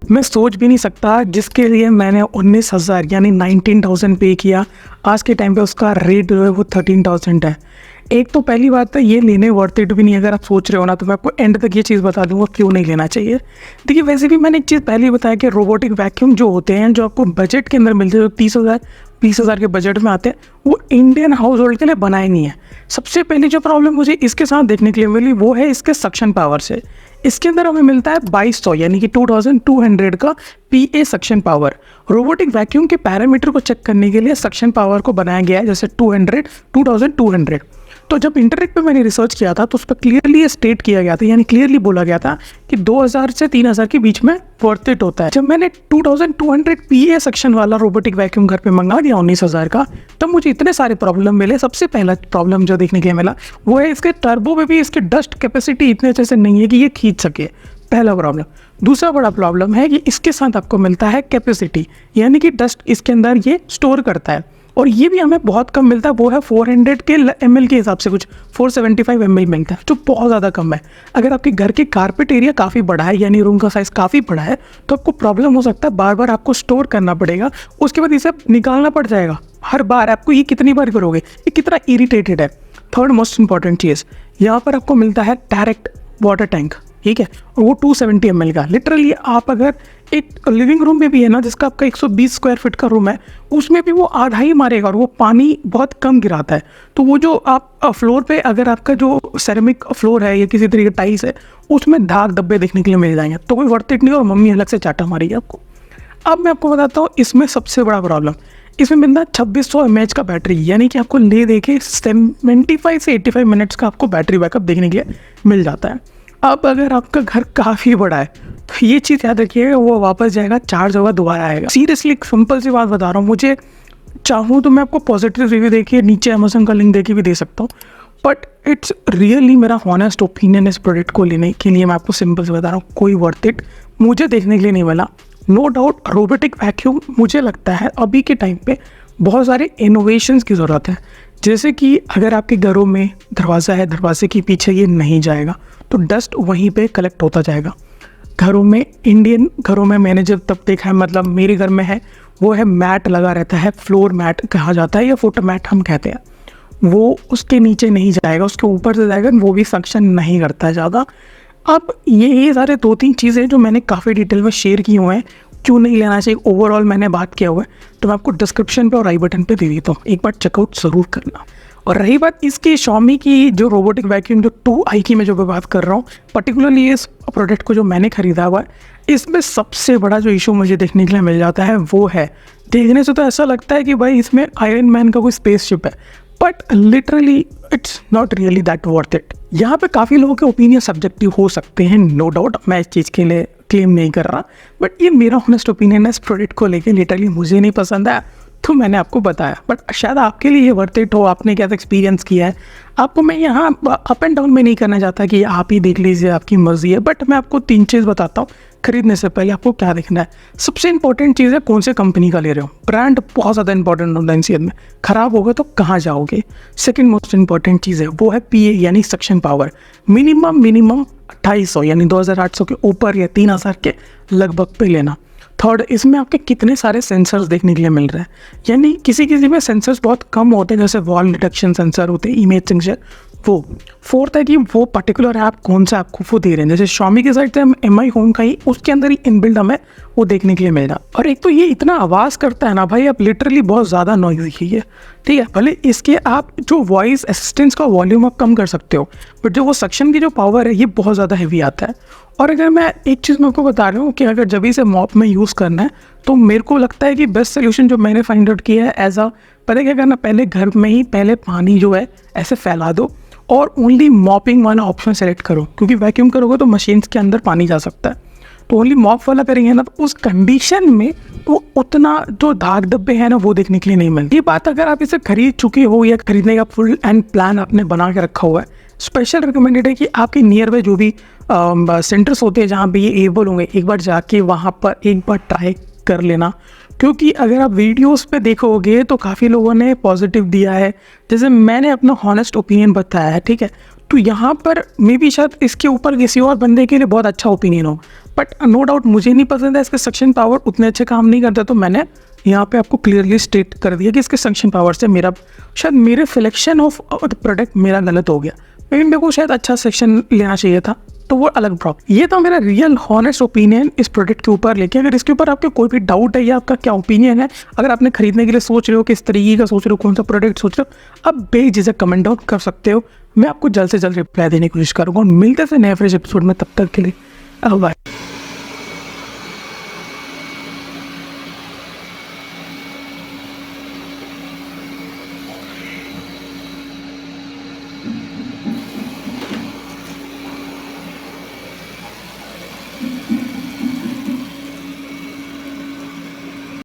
मैं सोच भी नहीं सकता जिसके लिए मैंने 19,000 यानी 19,000 पे किया, आज के टाइम पे उसका रेट जो है वो 13,000 है। एक तो पहली बात है ये लेने वर्थ इट भी नहीं। अगर आप सोच रहे हो ना तो मैं आपको एंड तक ये चीज़ बता दूंगा क्यों नहीं लेना चाहिए। देखिए वैसे भी मैंने एक चीज़ पहले ही बताया कि रोबोटिक वैक्यूम जो होते हैं जो आपको बजट के अंदर मिलते हैं, जो 30,000 20,000 के बजट में आते हैं, वो इंडियन हाउस होल्ड के लिए बनाए नहीं है। सबसे पहली जो प्रॉब्लम मुझे इसके साथ देखने के लिए मिली वो है इसके सक्शन पावर से। इसके अंदर हमें मिलता है 2200 यानी कि 2200 का पीए सक्शन पावर। रोबोटिक वैक्यूम के पैरामीटर को चेक करने के लिए सक्शन पावर को बनाया गया है जैसे 2200। तो जब इंटरनेट पे मैंने रिसर्च किया था तो उस पर क्लियरली स्टेट किया गया था, यानी क्लियरली बोला गया था कि 2000 से 3000 के बीच में वर्थ इट होता है। जब मैंने 2200 पीए सेक्शन वाला रोबोटिक वैक्यूम घर पे मंगा दिया 19,000 का, तब मुझे इतने सारे प्रॉब्लम मिले। सबसे पहला प्रॉब्लम जो देखने के लिए मिला वो है इसके टर्बो में भी इसकी डस्ट कैपेसिटी इतने अच्छे से नहीं है कि ये खींच सके, पहला प्रॉब्लम। दूसरा बड़ा प्रॉब्लम है कि इसके साथ आपको मिलता है कैपेसिटी, यानी कि डस्ट इसके अंदर ये स्टोर करता है, और ये भी हमें बहुत कम मिलता है। वो है 400 के ml के हिसाब से कुछ 475 ml मिलता है, जो बहुत ज़्यादा कम है। अगर आपके घर के कारपेट एरिया काफ़ी बड़ा है, यानी रूम का साइज़ काफ़ी बड़ा है, तो आपको प्रॉब्लम हो सकता है, बार बार आपको स्टोर करना पड़ेगा, उसके बाद इसे निकालना पड़ जाएगा हर बार। आपको ये कितनी बार करोगे, ये कितना इरीटेटेड है। थर्ड मोस्ट इंपॉर्टेंट चीज़, यहाँ पर आपको मिलता है डायरेक्ट वाटर टैंक, ठीक है, और वो 270 ml का। लिटरली आप अगर एक लिविंग रूम में भी है ना जिसका आपका 120 स्क्वायर फीट का रूम है, उसमें भी वो आधा ही मारेगा और वो पानी बहुत कम गिराता है। तो वो जो आप फ्लोर पे, अगर आपका जो सेरेमिक फ्लोर है या किसी तरीके टाइल्स है, उसमें दाग धब्बे देखने के लिए मिल जाएंगे, तो कोई वर्थ इट नहीं और मम्मी अलग से चाटा मारेगी आपको। अब मैं आपको बताता हूँ इसमें सबसे बड़ा प्रॉब्लम, इसमें मिलता है 2600 mAh का बैटरी, यानी कि आपको ले दे के 75 से 85 मिनट्स का आपको बैटरी बैकअप देखने के लिए मिल जाता है। अब अगर आपका घर काफ़ी बड़ा है तो ये चीज़ याद रखिएगा, वो वापस जाएगा, चार्ज होगा, दोबारा आएगा। सीरियसली एक सिंपल सी बात बता रहा हूँ, मुझे चाहूँ तो मैं आपको पॉजिटिव रिव्यू देखिए नीचे अमेज़न का लिंक देके भी दे सकता हूँ, बट इट्स रियली मेरा हॉनेस्ट ओपिनियन इस प्रोडक्ट को लेने के लिए। मैं आपको सिंपल से बता रहा हूँ, कोई वर्थ इट मुझे देखने के लिए नहीं मिला। नो डाउट रोबोटिक वैक्यूम मुझे लगता है अभी के टाइम पे बहुत सारे इनोवेशंस की ज़रूरत है। जैसे कि अगर आपके घरों में दरवाज़ा है, दरवाजे के पीछे ये नहीं जाएगा तो डस्ट वहीं पे कलेक्ट होता जाएगा। घरों में, इंडियन घरों में मैंने जब तब देखा है, मतलब मेरे घर में है, वो है मैट लगा रहता है, फ्लोर मैट कहा जाता है या फुट मैट हम कहते हैं, वो उसके नीचे नहीं जाएगा, उसके ऊपर से जाएगा, वो भी सक्शन नहीं करता है ज़्यादा। अब ये सारे 2-3 चीज़ें जो मैंने काफ़ी डिटेल में शेयर की हुए हैं, क्यों नहीं लेना चाहिए ओवरऑल मैंने बात किया हुआ है, तो मैं आपको डिस्क्रिप्शन पे और आई बटन पे दे देता हूँ, एक बार चेकआउट ज़रूर करना। और रही बात इसकी Xiaomi की जो रोबोटिक वैक्यूम जो 2i की मैं जो बात कर रहा हूँ, पर्टिकुलरली इस प्रोडक्ट को जो मैंने ख़रीदा हुआ है, इसमें सबसे बड़ा जो इशू मुझे देखने के लिए मिल जाता है वो है, देखने से तो ऐसा लगता है कि भाई इसमें आयरन मैन का कोई स्पेसशिप है, but literally it's not really that worth it. यहाँ पे काफ़ी लोगों के ओपिनियन सब्जेक्टिव हो सकते हैं, नो डाउट, मैं इस चीज़ के लिए क्लेम नहीं कर रहा, बट ये मेरा ऑनेस्ट ओपिनियन है इस प्रोडक्ट को लेके। लिटरली मुझे नहीं पसंद आया तो मैंने आपको बताया, बट शायद आपके लिए ये वर्थ इट हो, आपने क्या एक्सपीरियंस किया है। आपको मैं यहाँ अप एंड डाउन में नहीं करना चाहता कि आप ही देख लीजिए, आपकी मर्जी है, बट मैं आपको 3 चीज़ बताता हूँ खरीदने से पहले आपको क्या देखना है। सबसे इंपॉर्टेंट चीज़ है कौन से कंपनी का ले रहे हो, ब्रांड बहुत ज़्यादा इंपॉर्टेंट होता है इन में, ख़राब होगा तो कहाँ जाओगे। सेकेंड मोस्ट इंपॉर्टेंट चीज़ है वो है पीए यानी सक्शन पावर, मिनिमम 2800 यानी 2800 के ऊपर या 3000 के लगभग पे लेना। थर्ड, इसमें आपके कितने सारे सेंसर्स देखने के लिए मिल रहे हैं, यानी किसी में सेंसर्स बहुत कम होते हैं, जैसे वॉल डिटेक्शन सेंसर होते हैं, इमेज सेंसर, वो। फोर्थ है कि वो पर्टिकुलर ऐप कौन सा आपको वो दे रहे हैं, जैसे Xiaomi के साइड से हम MI होम का ही उसके अंदर ही इनबिल्ड हमें वो देखने के लिए मिल रहा। और एक तो ये इतना आवाज़ करता है ना भाई, आप लिटरली बहुत ज़्यादा नॉइज़ी है, ठीक है। भले इसके आप जो वॉइस असिस्टेंस का वॉल्यूम आप कम कर सकते हो, बट जो वो सक्शन की जो पावर है ये बहुत ज़्यादा हैवी आता है। और अगर मैं एक चीज़ मैं आपको बता रहा हूँ कि अगर जब इसे मॉप में यूज़ करना है तो मेरे को लगता है कि बेस्ट सोल्यूशन जो मैंने फाइंड आउट किया है एज अ, पता क्या करना, पहले घर में ही पहले पानी जो है ऐसे फैला दो और ओनली मॉपिंग वाला ऑप्शन सेलेक्ट करो, क्योंकि वैक्यूम करोगे तो मशीन्स के अंदर पानी जा सकता है, तो ओनली मॉप वाला करेंगे ना, तो उस कंडीशन में वो उतना जो दाग धब्बे हैं ना वो देखने के लिए नहीं मिलती। ये बात अगर आप इसे खरीद चुके हो या खरीदने का फुल एंड प्लान आपने बना के रखा हुआ है, स्पेशल रिकमेंडेड है कि आपके नियर बाय जो भी सेंटर्स होते हैं जहाँ पे ये एबल होंगे, एक बार जाके वहाँ पर एक बार ट्राई कर लेना, क्योंकि अगर आप वीडियोस पे देखोगे तो काफ़ी लोगों ने पॉजिटिव दिया है, जैसे मैंने अपना हॉनेस्ट ओपिनियन बताया है, ठीक है। तो यहाँ पर मे बी शायद इसके ऊपर किसी और बंदे के लिए बहुत अच्छा ओपिनियन हो, बट नो डाउट मुझे नहीं पसंद है, इसके सक्शन पावर उतने अच्छे काम नहीं करता। तो मैंने यहाँ पे आपको क्लियरली स्टेट कर दिया कि इसके सक्शन पावर से मेरा शायद मेरे सिलेक्शन ऑफ प्रोडक्ट मेरा गलत हो गया। मे बी मेरे को शायद अच्छा सेक्शन लेना चाहिए था, तो वो अलग प्रॉब्लम। ये तो मेरा रियल हॉनेस्ट ओपिनियन इस प्रोडक्ट के ऊपर। लेकिन अगर इसके ऊपर आपके कोई भी डाउट है या आपका क्या ओपिनियन है, अगर आपने खरीदने के लिए सोच रहे हो, किस तरीके का सोच रहे हो, कौन सा प्रोडक्ट सोच रहे हो, आप बेझिझक कमेंट डाउन कर सकते हो। मैं आपको जल्द से जल्द रिप्लाई देने की कोशिश करूँगा और मिलते हैं नए फ्रेश एपिसोड में। तब तक के लिए बाय।